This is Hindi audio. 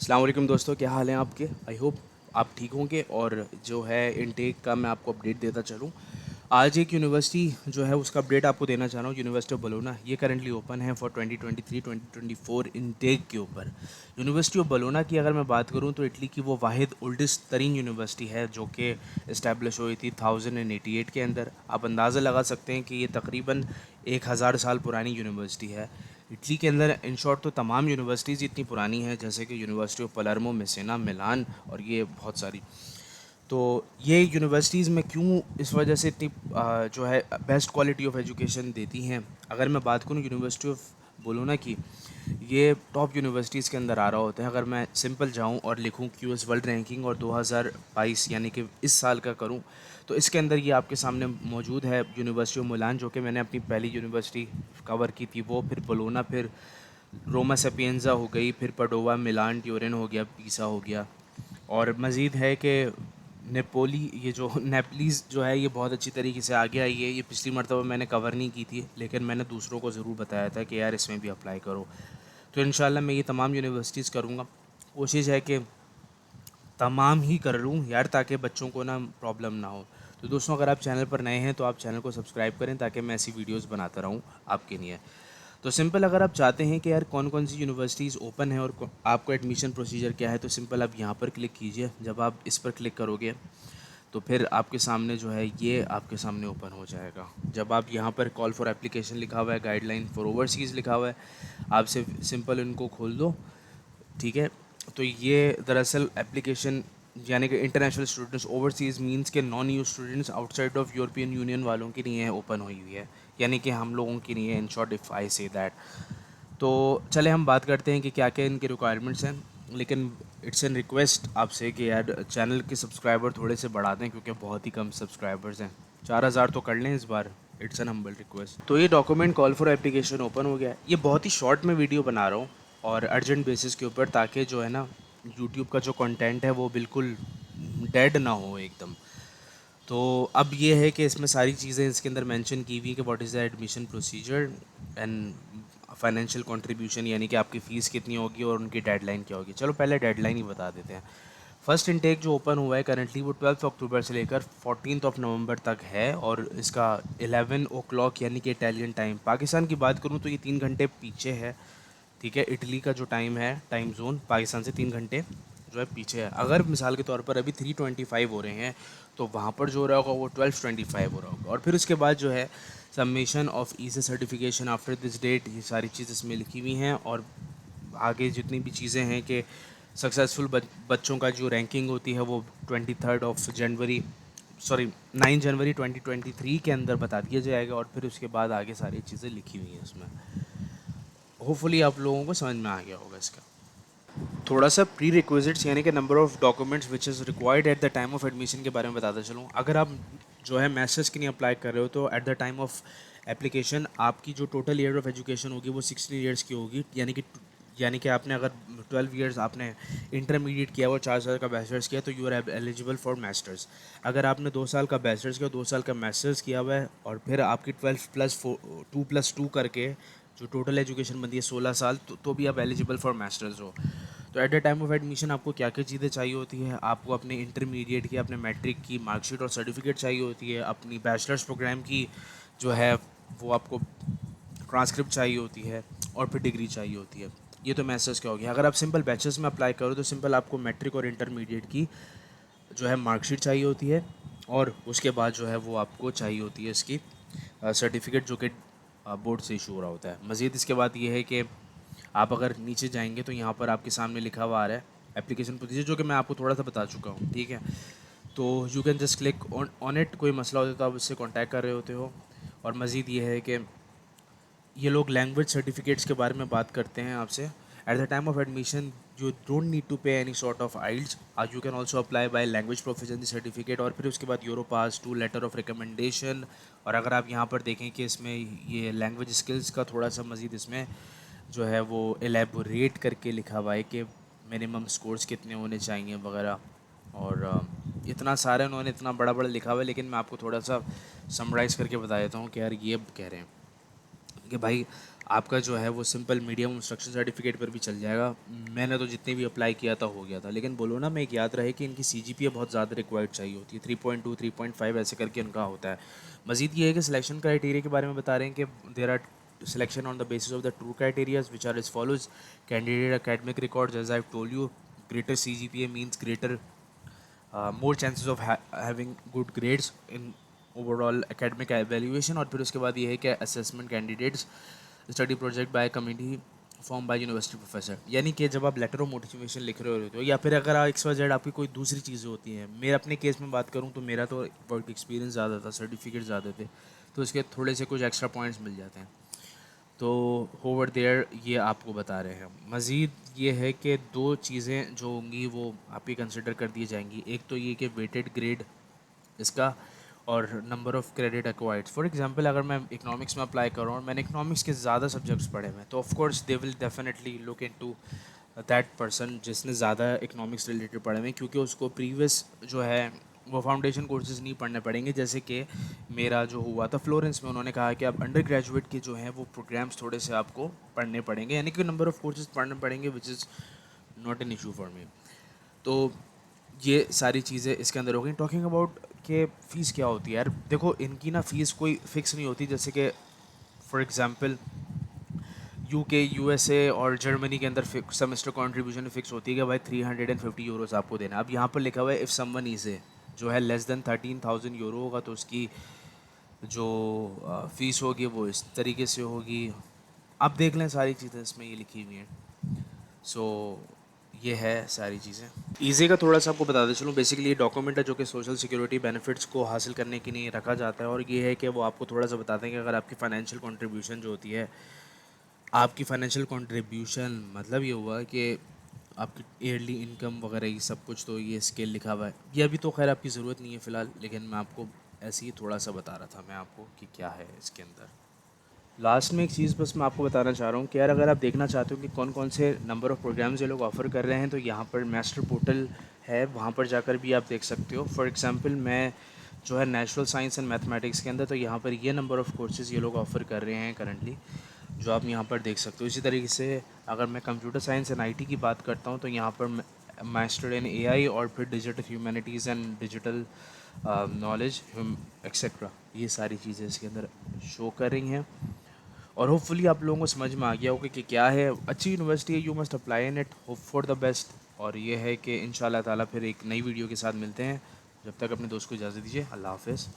अस्सलाम वालेकुम दोस्तों, क्या हाल हैं आपके। आई होप आप ठीक होंगे। और जो है इनटेक का मैं आपको अपडेट देता चलूँ। आज एक यूनिवर्सिटी जो है उसका अपडेट आपको देना चाह रहा हूँ। यूनिवर्सिटी ऑफ बलोना ये करंटली ओपन है फॉर 2023-2024 इनटेक के ऊपर। यूनिवर्सिटी ऑफ बलोना की अगर मैं बात करूँ तो इटली की वो वाहिद ओल्डेस्ट तरीन यूनिवर्सिटी है जो कि इस्टेब्लिश हुई थी 1088 के अंदर। आप अंदाज़ा लगा सकते हैं कि ये तकरीबन 1000 साल पुरानी यूनिवर्सिटी है। इटली के अंदर इन शॉर्ट तो तमाम यूनिवर्सिटीज़ इतनी पुरानी हैं जैसे कि यूनिवर्सिटी ऑफ पलर्मो, मेसेना, मिलान और ये बहुत सारी। तो ये यूनिवर्सिटीज़ में क्यों इस वजह से इतनी जो है बेस्ट क्वालिटी ऑफ एजुकेशन देती हैं। अगर मैं बात करूँ यूनिवर्सिटी ऑफ बोलोना की, ये टॉप यूनिवर्सिटीज़ के अंदर आ रहा होता है। अगर मैं सिंपल जाऊँ और लिखूँ क्यूएस वर्ल्ड रैंकिंग और 2022 यानी कि इस साल का करूँ तो इसके अंदर ये आपके सामने मौजूद है। यूनिवर्सिटी ऑफ मिलान जो कि मैंने अपनी पहली यूनिवर्सिटी कवर की थी वो, फिर बोलोना, फिर रोमा सेपिएंजा हो गई, फिर पडोवा, मिलान, ट्यूरिन हो गया, पीसा हो गया। और मज़ीद है कि नेपोली, ये जो नेपलीज़ जो है ये बहुत अच्छी तरीके से आगे आई है। ये पिछली मरतबा मैंने कवर नहीं की थी लेकिन मैंने दूसरों को ज़रूर बताया था कि यार इसमें भी अप्लाई करो। तो इंशाल्लाह मैं ये तमाम यूनिवर्सिटीज़ करूँगा। कोशिश है कि तमाम ही कर लूँ यार ताकि बच्चों को ना प्रॉब्लम ना हो। तो दोस्तों, अगर आप चैनल पर नए हैं तो आप चैनल को सब्सक्राइब करें ताकि मैं ऐसी वीडियोस बनाता रहूँ आपके लिए। तो सिंपल, अगर आप चाहते हैं कि यार कौन कौन सी यूनिवर्सिटीज़ ओपन है और आपको एडमिशन प्रोसीजर क्या है तो सिंपल आप यहाँ पर क्लिक कीजिए। जब आप इस पर क्लिक करोगे तो फिर आपके सामने जो है ये आपके सामने ओपन हो जाएगा। जब आप यहाँ पर कॉल फॉर एप्लीकेशन लिखा हुआ है, गाइडलाइन फॉर ओवरसीज़ लिखा हुआ है, आप सिंपल इनको खोल दो। ठीक है। तो ये दरअसल एप्लीकेशन यानी कि इंटरनेशनल स्टूडेंट्स ओवरसीज़ मींस के non you students outside of European union वालों के लिए ओपन हुई हुई है, यानी कि हम लोगों के लिए, in short if I say that. तो चले हम बात करते हैं कि क्या क्या इनके रिक्वायरमेंट्स हैं। लेकिन इट्स एन रिक्वेस्ट आपसे कि यार चैनल के सब्सक्राइबर थोड़े से बढ़ा दें क्योंकि बहुत ही कम सब्सक्राइबर्स हैं। 4000 तो कर लें इस बार। It's an humble request. तो ये document call for application open हो गया है। ये बहुत ही शॉर्ट में वीडियो बना रहा हूँ और अर्जेंट बेसिस के ऊपर, ताकि जो है ना यूट्यूब का जो कंटेंट है वो बिल्कुल डेड ना हो एकदम। तो अब ये है कि इसमें सारी चीज़ें इसके अंदर मेंशन की हुई है कि what is the admission procedure and financial contribution, यानी कि आपकी फ़ीस कितनी होगी और उनकी डेडलाइन क्या होगी। चलो पहले डेडलाइन ही बता देते हैं। फर्स्ट इनटेक जो ओपन हुआ है करंटली वो 12 अक्टूबर से लेकर 14 नवंबर तक है और इसका 11 ओ क्लॉक यानी कि इटालियन टाइम। पाकिस्तान की बात करूँ तो ये 3 घंटे पीछे है। ठीक है। इटली का जो टाइम है, टाइम जोन पाकिस्तान से 3 घंटे जो है पीछे है। अगर मिसाल के तौर पर अभी 3:25 हो रहे हैं तो वहाँ पर जो हो रहा होगा वो 12:25 हो रहा होगा। और फिर उसके बाद जो है submission of EC certification after this date, ये सारी चीज़ इसमें लिखी हुई हैं। और आगे जितनी भी चीज़ें हैं कि सक्सेसफुल बच्चों का जो रैंकिंग होती है वो 23 जनवरी, सॉरी 9 जनवरी 2023 के अंदर बता दिया जाएगा। और फिर उसके बाद आगे सारी चीज़ें लिखी हुई हैं उसमें। होपफुली आप लोगों को समझ में आ गया होगा इसका। थोड़ा सा प्री रिक्विजिट्स यानी कि number of documents which is required at the time of admission के बारे में बताता चलूँ। अगर आप जो है मास्टर्स के लिए अप्लाई कर रहे हो तो eight the time of application आपकी जो टोटल ईयर ऑफ एजुकेशन होगी वो 16 ईयर्स की होगी। यानी कि आपने अगर 12 ईयर्स आपने इंटरमीडिएट किया, वो 4 साल का बैचलर्स किया तो you are eligible for masters. अगर आपने 2 साल का बैचलर्स किया, 2 साल का मास्टर्स किया हुआ है और फिर आपकी 12+2 करके जो टोटल एजुकेशन बनती है 16 साल, तो भी आप एलिजिबल फॉर मास्टर्स हो। तो eight the time of admission आपको क्या क्या चीज़ें चाहिए होती है। आपको अपने इंटरमीडिएट की, अपने मैट्रिक की मार्कशीट और सर्टिफिकेट चाहिए होती है। अपनी बैचलर्स प्रोग्राम की जो है वो आपको ट्रांसक्रिप्ट चाहिए होती है। और फिर डिग्री चाहिए होती है। ये तो मास्टर्स क्या हो गया। अगर आप सिंपल बैचलर्स में अप्लाई करो तो सिंपल आपको मैट्रिक और इंटरमीडिएट की जो है मार्कशीट चाहिए होती है। और उसके बाद जो है वो आपको चाहिए होती है इसकी सर्टिफिकेट जो कि बोर्ड से इशू हो रहा होता है। मज़ीद इसके बाद ये है कि आप अगर नीचे जाएंगे तो यहाँ पर आपके सामने लिखा हुआ आ रहा है एप्लीकेशन प्रोसीजर, जो कि मैं आपको थोड़ा सा बता चुका हूँ। ठीक है। तो you can just click on it. कोई मसला होता है तो आप उससे कांटेक्ट कर रहे होते हो। और मज़ीद ये है कि ये लोग लैंग्वेज सर्टिफिकेट्स के बारे में बात करते हैं आपसे। At the time of admission you don't need to pay any sort of IELTS. You can also apply by language proficiency certificate. और फिर उसके बाद Europass two letter of recommendation. और अगर आप यहाँ पर देखें कि इसमें ये लैंग्वेज स्किल्स का थोड़ा सा मज़ीद इसमें जो है वो एलेबोरेट करके लिखा हुआ है कि मिनिमम स्कोर्स कितने होने चाहिए वगैरह। और इतना सारा उन्होंने इतना बड़ा बड़ा लिखा हुआ है, लेकिन मैं आपको थोड़ा सा समराइज़ करके बता देता हूँ कि यार ये कह रहे हैं। कि भाई आपका जो है वो सिंपल मीडियम इंस्ट्रक्शन सर्टिफिकेट पर भी चल जाएगा। मैंने तो जितने भी अप्लाई किया था हो गया था। लेकिन बोलो ना, मैं एक याद रहे कि इनकी सीजीपीए बहुत ज़्यादा रिक्वायर्ड चाहिए होती है, 3.2 3.5 ऐसे करके इनका होता है। मजीद ये है कि सिलेक्शन क्राइटेरिया के बारे में बता रहे हैं कि there are selection on the basis of the true criterias which are as follows: candidate academic records, as I've told you, greater CGPA means greater more chances of having good grades in overall academic evaluation। और फिर उसके बाद ये है कि assessment candidates study project by committee form by university professor. यानी कि जब आप लेटर ऑफ मोटिवेशन लिख रहे होते हो या फिर अगर एक्स वाई जेड आपकी कोई दूसरी चीज़ें होती हैं, मेरा अपने केस में बात करूँ तो मेरा तो वर्क एक्सपीरियंस ज़्यादा था, सर्टिफिकेट ज़्यादा थे, तो इसके थोड़े से कुछ एक्स्ट्रा पॉइंट्स मिल जाते हैं। तो ओवर देयर ये आपको बता रहे हैं। मज़ीद ये है कि दो चीज़ें जो होंगी वो आपकी कंसिडर कर दी जाएंगी। एक तो ये कि वेटेड ग्रेड इसका, और number of credit acquired. For example अगर मैं इकोनॉमिक्स में अप्लाई कर रहा हूँ और मैंने इकोनॉमिक्स के ज़्यादा सब्जेक्ट्स पढ़े हुए हैं, तो of course they will definitely look into that person जिसने ज़्यादा इकोनॉमिक्स रिलेटेड पढ़े हुए हैं, क्योंकि उसको प्रीवियस जो है वो फाउंडेशन कोर्सेज नहीं पढ़ने पड़ेंगे। जैसे कि मेरा जो हुआ था फ्लोरेंस में, उन्होंने कहा कि आप अंडर ग्रेजुएट के जो हैं वो प्रोग्राम्स थोड़े से आपको पढ़ने पड़ेंगे, यानी कि नंबर ऑफ़ कोर्सेज पढ़ने पड़ेंगे, which is not an issue for me. तो ये सारी चीज़ें इसके अंदर हो गई। टॉकिंग अबाउट कि फ़ीस क्या होती है यार, देखो इनकी ना फ़ीस कोई फ़िक्स नहीं होती। जैसे कि फॉर एग्ज़ाम्पल यूके, यूएसए और जर्मनी के अंदर सेमेस्टर कंट्रीब्यूशन फिक्स होती है कि भाई 350 यूरोज़ आपको देना। अब यहाँ पर लिखा हुआ है इफ़ समवन इज़ ए जो है लेस देन 13,000 यूरो होगा, तो उसकी जो फ़ीस होगी वो इस तरीके से होगी। आप देख लें, सारी चीज़ें इसमें ये लिखी हुई हैं। सो ये है सारी चीज़ें। ईज़ी का थोड़ा सा आपको बताते चलूँ। बेसिकली ये डॉक्यूमेंट है जो कि सोशल सिक्योरिटी बेनिफिट्स को हासिल करने के लिए रखा जाता है, और ये है कि वो आपको थोड़ा सा बताते हैं कि अगर आपकी फ़ाइनेंशियल कंट्रीब्यूशन जो होती है, आपकी फ़ाइनेंशियल कंट्रीब्यूशन मतलब ये हुआ कि आपकी ईयरली इनकम वगैरह ये सब कुछ, तो ये स्केल लिखा हुआ है। ये अभी तो खैर आपकी ज़रूरत नहीं है फ़िलहाल, लेकिन मैं आपको ऐसे ही थोड़ा सा बता रहा था मैं आपको कि क्या है इसके अंदर। लास्ट में एक चीज़ बस मैं आपको बताना चाह रहा हूँ कि यार अगर आप देखना चाहते हो कि कौन कौन से नंबर ऑफ़ प्रोग्राम्स ये लोग ऑफ़र कर रहे हैं, तो यहाँ पर मास्टर पोर्टल है, वहाँ पर जाकर भी आप देख सकते हो। फॉर एग्ज़ाम्पल मैं जो है नेचुरल साइंस एंड मैथमेटिक्स के अंदर, तो यहाँ पर ये नंबर ऑफ़ कोर्सेज़ ये लोग ऑफ़र कर रहे हैं करंटली, जो आप यहाँ पर देख सकते हो। इसी तरीके से अगर मैं कंप्यूटर साइंस एंड आईटी की बात करता हूँ, तो यहाँ पर मास्टर इन एआई और फिर digital humanities and digital knowledge etcetera, ये सारी चीज़ें इसके अंदर शो कर रही हैं। और होपफुली आप लोगों को समझ में आ गया होगा कि क्या है। अच्छी यूनिवर्सिटी है, you must apply in it, hope for the best. और ये है कि इंशाल्लाह ताला फिर एक नई वीडियो के साथ मिलते हैं। जब तक अपने दोस्त को इजाज़त दीजिए, अल्लाह हाफ़िज़।